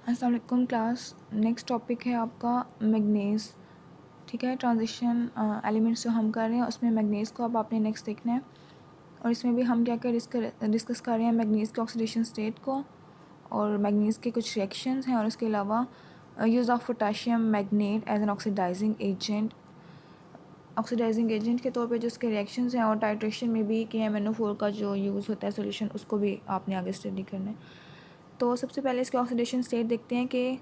अस्सलाम वालेकुम class. Next topic है आपका मैग्नीज़। ठीक है, ट्रांजिशन एलिमेंट्स जो हम कर रहे हैं उसमें मैग्नीज़ को अब आपने नेक्स्ट देखना है। और इसमें भी हम क्या क्या डिस्कस कर रहे हैं मैग्नीज़ के ऑक्सीडेशन स्टेट को और मैग्नीज़ के कुछ रिएक्शंस हैं और उसके अलावा use of potassium magnet as an oxidising agent के तौर पे जो उसके रिएक्शंस हैं और टाइट्रेशन में भी KMnO4 का जो यूज़ होता है सोल्यूशन उसको भी आपने आगे स्टडी करना है। तो सबसे पहले इसके ऑक्सीडेशन स्टेट देखते हैं कि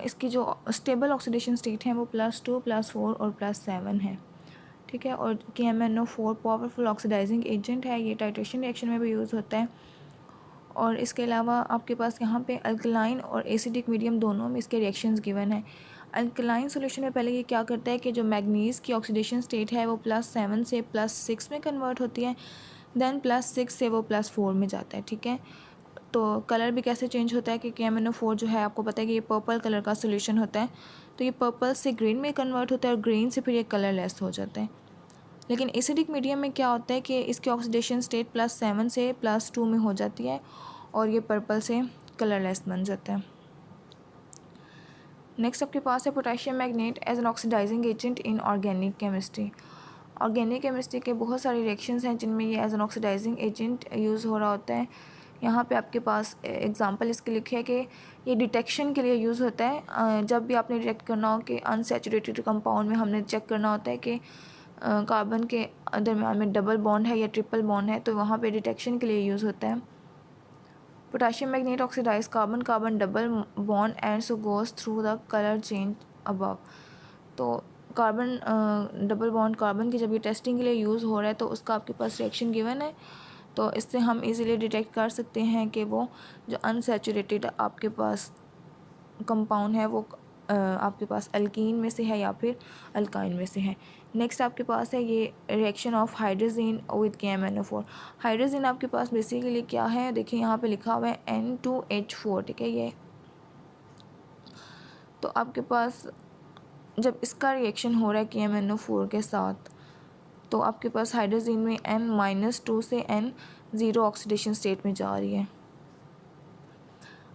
इसकी जो स्टेबल ऑक्सीडेशन स्टेट है वो +2 +4 और +7 है। ठीक है, और KMnO4 पावरफुल ऑक्सीडाइजिंग एजेंट है, ये टाइट्रेशन रिएक्शन में भी यूज़ होता है। और इसके अलावा आपके पास यहाँ पे अल्कलाइन और एसिडिक मीडियम दोनों में इसके रिएक्शंस गिवन है। अल्कलाइन सॉल्यूशन में पहले ये क्या करता है कि जो मैग्नीज़ की ऑक्सीडेशन स्टेट है वो +7 से +6 में कन्वर्ट होती है, देन +6 से वो +4 में जाता है। ठीक है, तो कलर भी कैसे चेंज होता है कि KMnO4 जो है आपको पता है कि ये पर्पल कलर का सोल्यूशन होता है, तो ये पर्पल से ग्रीन में कन्वर्ट होता है और ग्रीन से फिर ये कलरलेस हो जाता है। लेकिन एसिडिक मीडियम में क्या होता है कि इसकी ऑक्सीडेशन स्टेट +7 से +2 में हो जाती है और ये पर्पल से कलरलेस बन जाता है। नेक्स्ट आपके पास है potassium magnet as an oxidising agent in organic chemistry. Organic chemistry के बहुत सारे रिएक्शंस हैं जिनमें ये as an oxidising agent use हो रहा होता है। यहाँ पे आपके पास एग्जांपल इसके लिखे है कि ये डिटेक्शन के लिए यूज़ होता है। जब भी आपने डिटेक्ट करना हो कि अनसैचुरेटेड कंपाउंड में हमने चेक करना होता है कि कार्बन के दरमियान में डबल बॉन्ड है या ट्रिपल बॉन्ड है, तो वहाँ पे डिटेक्शन के लिए यूज़ होता है। Potassium magnet oxidise carbon carbon double bond and so goes through the colour change above. तो कार्बन डबल बॉन्ड कार्बन की जब ये टेस्टिंग के लिए यूज़ हो रहा है तो उसका आपके पास रिएक्शन गिवन है, तो इससे हम इजीली डिटेक्ट कर सकते हैं कि वो जो अनसैचुरेटेड आपके पास कंपाउंड है वो आपके पास अल्कीन में से है या फिर अल्काइन में से है। नेक्स्ट आपके पास है ये reaction of hydrogen with KMnO4। Hydrogen आपके पास बेसिकली क्या है, देखिए यहाँ पे लिखा हुआ है N2H4। ठीक है, ये तो आपके पास जब इसका रिएक्शन हो रहा है KMnO4 के साथ तो आपके पास हाइड्रोजन में N-2 से N0 ऑक्सीडेशन स्टेट में जा रही है।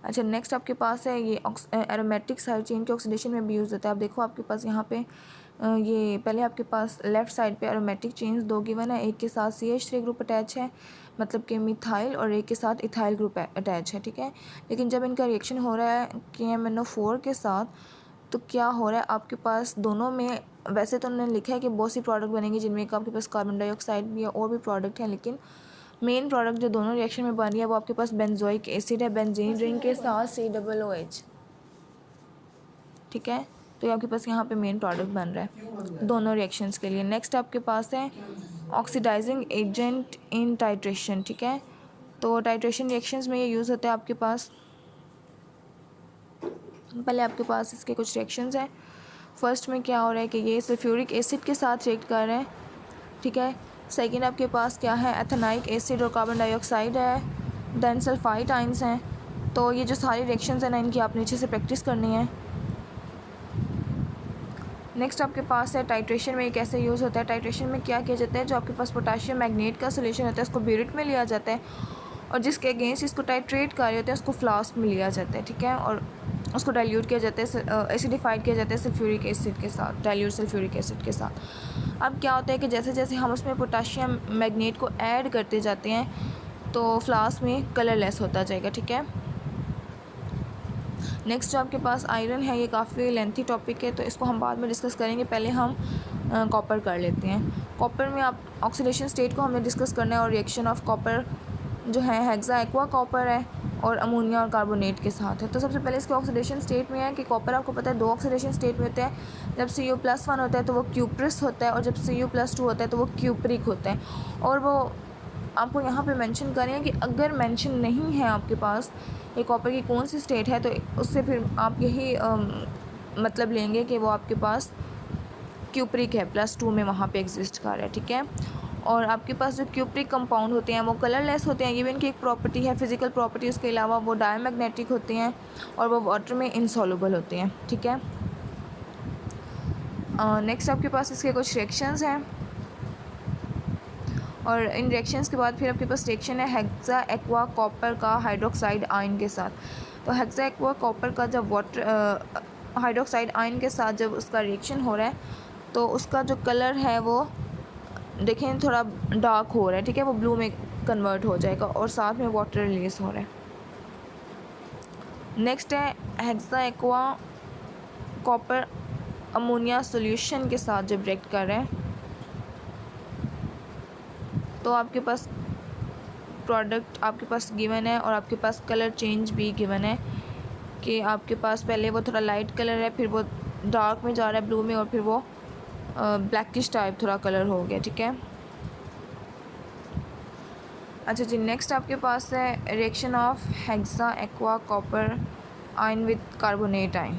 अच्छा, नेक्स्ट आपके पास है ये एरोमेटिक साइड चेन के ऑक्सीडेशन में भी यूज़ होता है। आप देखो आपके पास यहाँ पे ये पहले आपके पास लेफ़्ट साइड पे एरोमेटिक चेन्स दो गिवन है, एक के साथ CH3 ग्रुप अटैच है मतलब कि मिथाइल, और एक के साथ इथाइल ग्रुप अटैच है। ठीक है, लेकिन जब इनका रिएक्शन हो रहा है KMnO4 के साथ तो क्या हो रहा है आपके पास दोनों में, वैसे तो उन्होंने लिखा है कि बहुत सी प्रोडक्ट बनेंगी जिनमें आपके पास कार्बन डाइऑक्साइड भी है और भी प्रोडक्ट हैं, लेकिन मेन प्रोडक्ट जो दोनों रिएक्शन में बन रही है वो आपके पास बेंजोइक एसिड है, बेंजीन रिंग के साथ COOH। ठीक है, तो ये आपके पास यहाँ पे मेन प्रोडक्ट बन रहा है दोनों रिएक्शंस के लिए। नेक्स्ट आपके पास है ऑक्सीडाइजिंग एजेंट इन टाइट्रेशन। ठीक है, तो टाइट्रेशन रिएक्शंस में ये यूज़ होता है आपके पास, पहले आपके पास इसके कुछ रिएक्शंस हैं। फर्स्ट में क्या हो रहा है कि ये सल्फ्यूरिक एसिड के साथ रिएक्ट कर रहे हैं। ठीक है, सेकेंड आपके पास क्या है, एथेनाइक एसिड और कार्बन डाइऑक्साइड है, देन सल्फाइड आइंस हैं। तो ये जो सारी रिएक्शंस हैं ना इनकी आपने अच्छे से प्रैक्टिस करनी है। नेक्स्ट आपके पास है टाइट्रेशन में ये कैसे यूज़ होता है। टाइट्रेशन में क्या किया जाता है, जो आपके पास पोटाशियम मैग्नेट का सोल्यूशन होता है उसको ब्यूरेट में लिया जाता है और जिसके अगेंस्ट इसको टाइट्रेट कर रहे होते हैं उसको फ्लास्क में लिया जाता है। ठीक है, और उसको डाइल्यूट किया जाता है, एसिडिफाइड किया जाता है सल्फ्यूरिक एसिड के साथ, डाइल्यूट सल्फ्यूरिक एसिड के साथ। अब क्या होता है कि जैसे जैसे हम उसमें पोटाशियम मैग्नेट को ऐड करते जाते हैं तो फ्लास्क में कलरलेस होता जाएगा। ठीक है, नेक्स्ट जो आपके पास आयरन है ये काफ़ी लेंथी टॉपिक है तो इसको हम बाद में डिस्कस करेंगे, पहले हम कॉपर कर लेते हैं। कॉपर में आप ऑक्सीडेशन स्टेट को हमें डिस्कस करना है और रिएक्शन ऑफ कॉपर जो है हेक्सा एक्वा कॉपर है और अमोनिया और कार्बोनेट के साथ है। तो सबसे पहले इसके ऑक्सीडेशन स्टेट में है कि कॉपर आपको पता है दो ऑक्सीडेशन स्टेट में होता है, जब Cu+1 होता है तो वो क्यूप्रिस होता है और जब Cu+2 होता है तो वो क्यूप्रिक होता है। और वो आपको यहाँ पे मेंशन करें कि अगर मेंशन नहीं है आपके पास ये कॉपर की कौन सी स्टेट है तो उससे फिर आप यही मतलब लेंगे कि वो आपके पास क्यूप्रिक है, +2 में वहाँ पे एग्जिस्ट कर रहा है। ठीक है, और आपके पास जो क्यूप्रिक कंपाउंड होते हैं वो कलरलेस होते हैं, ये भी इनकी एक प्रॉपर्टी है, फिजिकल प्रॉपर्टी। उसके अलावा वो डायमैग्नेटिक होते हैं और वो वाटर में इनसॉल्युबल होते हैं। ठीक है, नेक्स्ट आपके पास इसके कुछ रिएक्शंस हैं और इन रिएक्शंस के बाद फिर आपके पास रिएक्शन है हेक्सा एक्वा कॉपर का हाइड्रोक्साइड आयन के साथ। तो हेक्सा एक्वा कॉपर का जब वाटर हाइड्रोक्साइड आयन के साथ जब उसका रिएक्शन हो रहा है तो उसका जो कलर है वो देखें थोड़ा डार्क हो रहा है, ठीक है, वो ब्लू में कन्वर्ट हो जाएगा और साथ में वाटर रिलीज हो रहा है। नेक्स्ट है hexa aqua copper ammonia solution के साथ जब रिएक्ट कर रहे हैं तो आपके पास प्रोडक्ट आपके पास गिवन है और आपके पास कलर चेंज भी गिवन है कि आपके पास पहले वो थोड़ा लाइट कलर है, फिर वो डार्क में जा रहा है ब्लू में, और फिर वो ब्लैकिश टाइप थोड़ा कलर हो गया, ठीक है। अच्छा जी, नेक्स्ट आपके पास है reaction of hexa aqua copper ion with carbonate ion.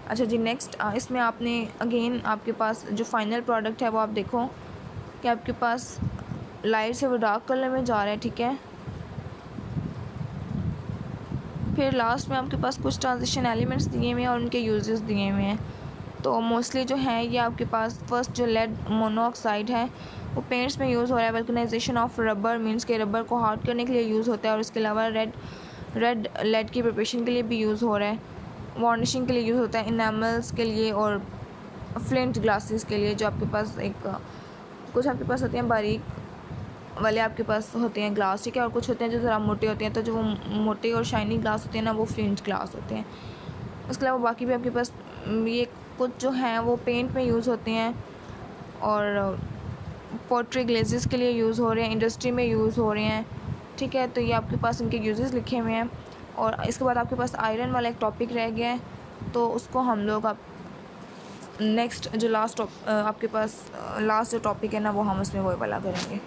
अच्छा जी, नेक्स्ट इसमें आपने अगेन आपके पास जो फाइनल प्रोडक्ट है वो आप देखो कि आपके पास लाइट से वो डार्क कलर में जा रहा है, ठीक है। फिर लास्ट में आपके पास कुछ ट्रांजिशन एलिमेंट्स दिए हुए हैं और उनके यूजेस दिए हुए हैं। तो मोस्टली जो है ये आपके पास फर्स्ट जो लेड मोनोऑक्साइड है वो पेंट्स में यूज़ हो रहा है। वल्कनाइजेशन ऑफ रबर मींस के रबर को हार्ड करने के लिए यूज़ होता है, और इसके अलावा रेड लेड की प्रिपरेशन के लिए भी यूज़ हो रहा है। वार्निशिंग के लिए यूज़ होता है, इनामल्स के लिए और फ्लिंट ग्लासेस के लिए, जो आपके पास कुछ आपके पास होते हैं बारीक वाले आपके पास होते हैं ग्लास, ठीक है, और कुछ होते हैं जो ज़रा मोटे होते हैं। तो जो वो मोटे और शाइनी ग्लास होते हैं ना वो फ्लिंट ग्लास होते हैं। उसके अलावा बाकी भी आपके पास ये कुछ जो हैं वो पेंट में यूज़ होते हैं और पोट्री ग्लेजेस के लिए यूज़ हो रहे हैं, इंडस्ट्री में यूज़ हो रहे हैं, ठीक है। तो ये आपके पास इनके यूजेस लिखे हुए हैं। और इसके बाद आपके पास आयरन वाला एक टॉपिक रह गया है, तो उसको हम लोग आप नेक्स्ट जो लास्ट आपके पास लास्ट जो टॉपिक है ना वो हम उसमें वो वाला करेंगे।